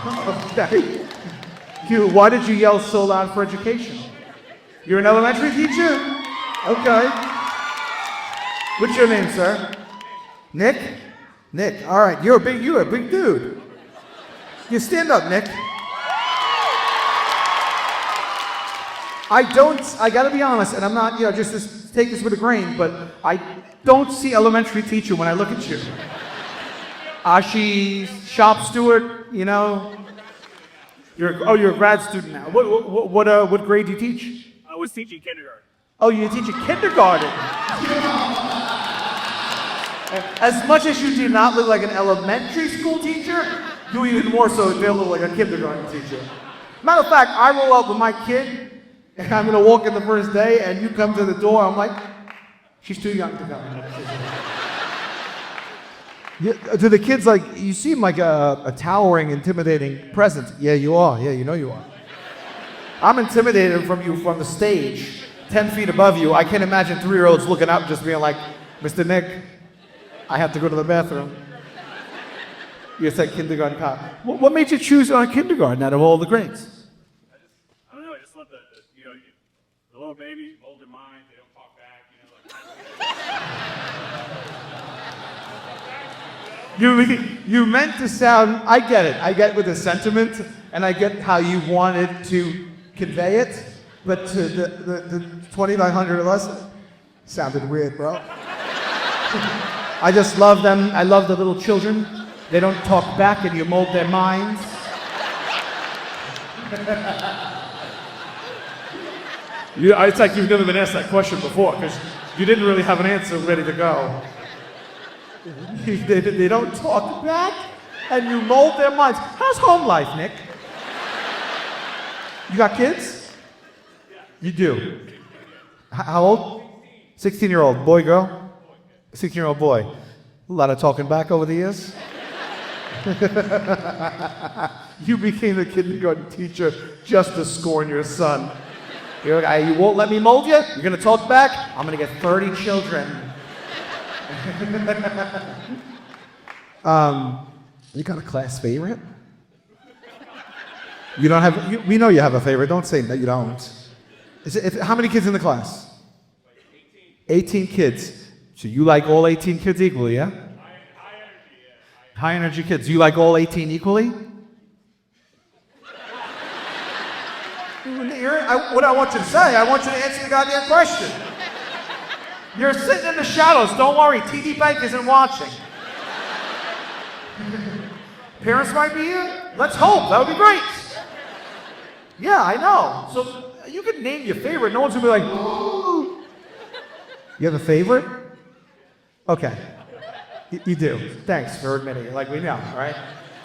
Okay. Why did you yell so loud for education? You're an elementary teacher? Okay. What's your name, sir? Nick? Nick. All right. You're a big dude. You stand up, Nick. I gotta be honest, and I'm not, just take this with a grain, but I don't see elementary teacher when I look at you. Ashi, shop steward, You're a grad student now. What grade do you teach? I was teaching kindergarten. Oh, you teach a kindergarten. As much as you do not look like an elementary school teacher, you even more so don't look like a kindergarten teacher. Matter of fact, I roll up with my kid, and I'm gonna walk in the first day, and you come to the door, I'm like, she's too young to come. To the kids, you seem like a towering, intimidating presence. Yeah, you are. Yeah, you are. I'm intimidated from you from the stage, 10 feet above you. I can't imagine 3-year-olds looking up just being like, Mr. Nick, I have to go to the bathroom. You said kindergarten cop. What made you choose kindergarten out of all the grades? I don't know. I just love the little baby, older mind. They don't talk back. You meant to sound. I get it. I get with the sentiment, and I get how you wanted to convey it. But to the 2,900 of us, sounded weird, bro. I just love them. I love the little children. They don't talk back, and you mold their minds. It's like you've never been asked that question before, because you didn't really have an answer ready to go. They don't talk back, and you mold their minds. How's home life, Nick? You got kids? You do. How old? 16-year-old boy, girl? 16-year-old boy. A lot of talking back over the years. You became the kindergarten teacher just to scorn your son. You won't let me mold you? You're going to talk back? I'm going to get 30 children. You got a class favorite? You don't have, we know you have a favorite. Don't say that you don't. How many kids in the class? 18 kids. So you like all 18 kids equally, yeah? High energy kids. Do you like all 18 equally? What I want you to say, I want you to answer the goddamn question. You're sitting in the shadows. Don't worry. TD Bank isn't watching. Parents might be here. Let's hope. That would be great. Yeah, I know. So you can name your favorite. No one's going to be like, ooh. You have a favorite? Okay. You do. Thanks for admitting it. Like we know, right?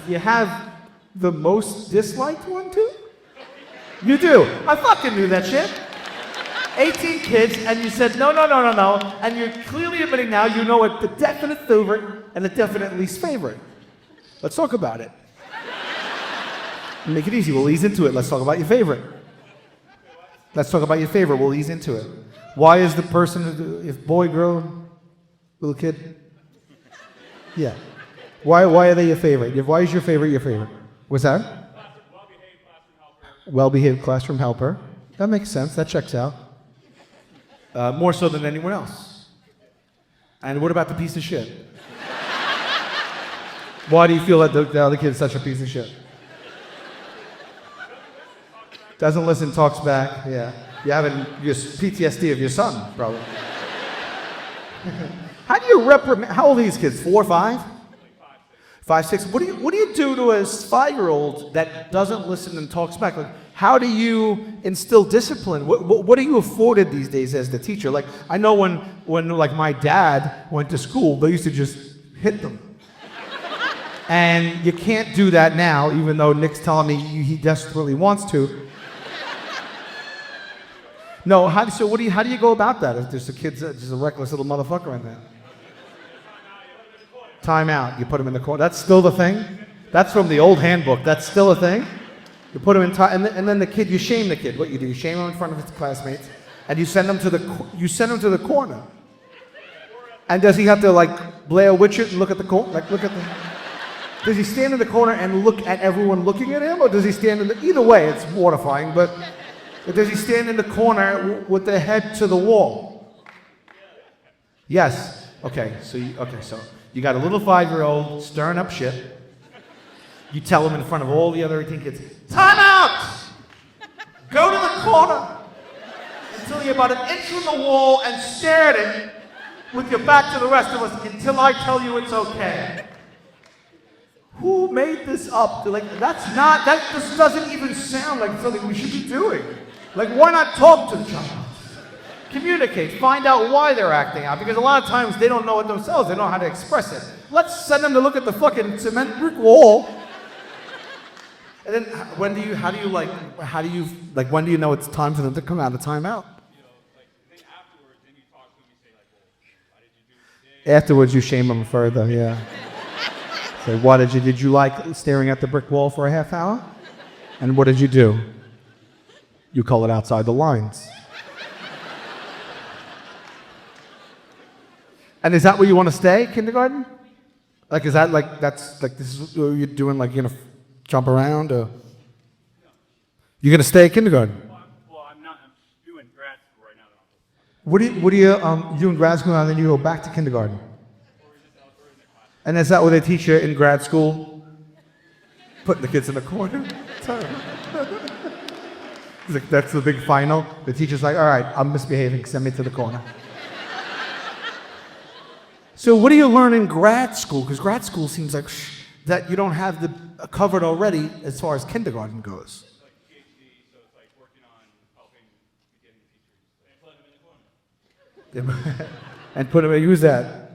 You have the most disliked one, too? You do. I fucking knew that shit. 18 kids, and you said no, and you're clearly admitting now you know what the definite favorite and the definite least favorite. Let's talk about it. Make it easy. We'll ease into it. Let's talk about your favorite. Let's talk about your favorite. We'll ease into it. Why is the person, if boy, girl, little kid? Yeah. Why are they your favorite? Why is your favorite your favorite? What's that? Well-behaved classroom helper. That makes sense. That checks out. More so than anyone else. And what about the piece of shit? Why do you feel that the other kid's such a piece of shit? Doesn't listen, talks back. Yeah. You have your PTSD of your son, probably. How do you reprimand? How old are these kids? 4, 5? 5, 6. What do you do to a 5-year-old that doesn't listen and talks back? Like, how do you instill discipline? What are you afforded these days as the teacher? Like, I know when like my dad went to school, they used to just hit them. And you can't do that now, even though Nick's telling me he desperately wants to. No, how do you go about that if there's a kid's just a reckless little motherfucker in there? Time out. You put him in the corner. That's still the thing? That's from the old handbook. That's still a thing? You put him in time, and then the kid, you shame the kid. What you do, you shame him in front of his classmates, and you send him to the corner. And does he have to like Blair Witch it and look at the corner? Like look at the Does he stand in the corner and look at everyone looking at him, or does he stand in the... Either way, it's mortifying, but does he stand in the corner with the head to the wall? Yes. Okay, so you got a little 5-year-old stirring up shit. You tell him in front of all the other 18 kids, time out! Go to the corner until you're about an inch from the wall and stare at it with your back to the rest of us until I tell you it's okay. Who made this up? Like, that just doesn't even sound like something we should be doing. Like, why not talk to the child? Communicate, find out why they're acting out, because a lot of times they don't know it themselves, they don't know how to express it. Let's send them to look at the fucking cement brick wall. And then when do you know it's time for them to come out of timeout? Then afterwards, then you talk to them and say, why did you do today? Afterwards, you shame them further, yeah. Say, what did you like staring at the brick wall for a half hour? And what did you do? You call it outside the lines. And is that where you want to stay, kindergarten? Like, is that like, this is what you're doing, like, you're going to jump around, or? You're going to stay at kindergarten? Well, I'm doing grad school right now. What do you do in grad school, and then you go back to kindergarten? And is that what they teach you in grad school? Putting the kids in the corner? Like, that's the big final. The teacher's like, all right, I'm misbehaving, send me to the corner. So what do you learn in grad school? Because grad school seems like that you don't have the covered already as far as kindergarten goes. It's like PhD, so it's like working on helping beginning teachers. And put them in the corner. And put him in, who's that?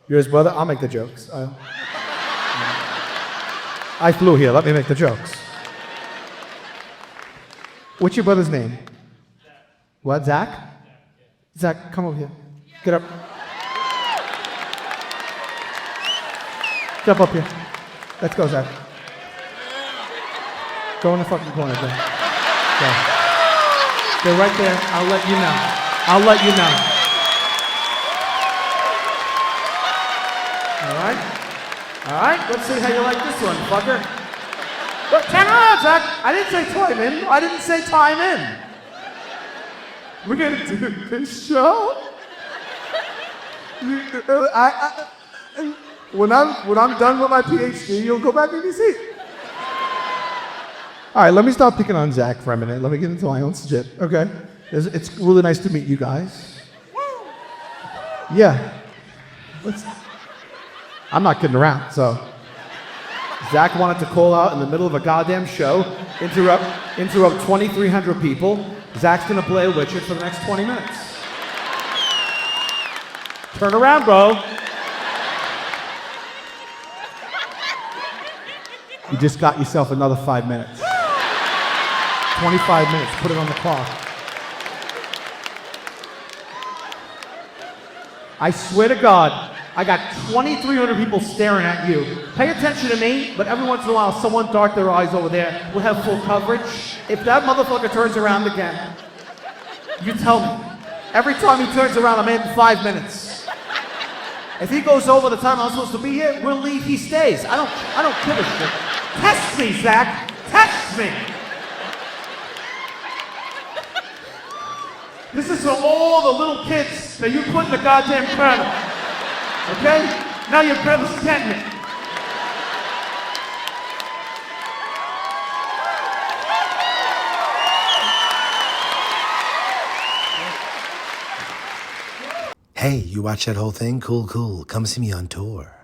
You're his brother? I'll make the jokes. I flew here, let me make the jokes. What's your brother's name? Zach. What, Zach? Zach, come over here. Get up. Jump up here. Let's go, Zach. Go in the fucking corner, Zach. Go. They're right there. I'll let you know. I'll let you know. All right? All right, let's see how you like this one, fucker. But turn around, Zach. I didn't say time in. I didn't say time in. We're going to do this show. When I'm done with my PhD, you'll go back in your seat. All right, let me stop picking on Zach for a minute. Let me get into my own shit, okay? It's really nice to meet you guys. Yeah. I'm not kidding around, so. Zach wanted to call out in the middle of a goddamn show, interrupt 2,300 people. Zach's gonna play Richard for the next 20 minutes. Turn around, bro. You just got yourself another 5 minutes. 25 minutes, put it on the clock. I swear to God, I got 2,300 people staring at you. Pay attention to me, but every once in a while, someone dart their eyes over there. We'll have full coverage. If that motherfucker turns around again, you tell me. Every time he turns around, I'm in 5 minutes. If he goes over the time I'm supposed to be here, we'll leave, he stays. I don't give a shit. Test me, Zach. Test me. This is for all the little kids that you put in the goddamn corner. Okay? Now your brother's getting it. Hey, you watch that whole thing? Cool, cool. Come see me on tour.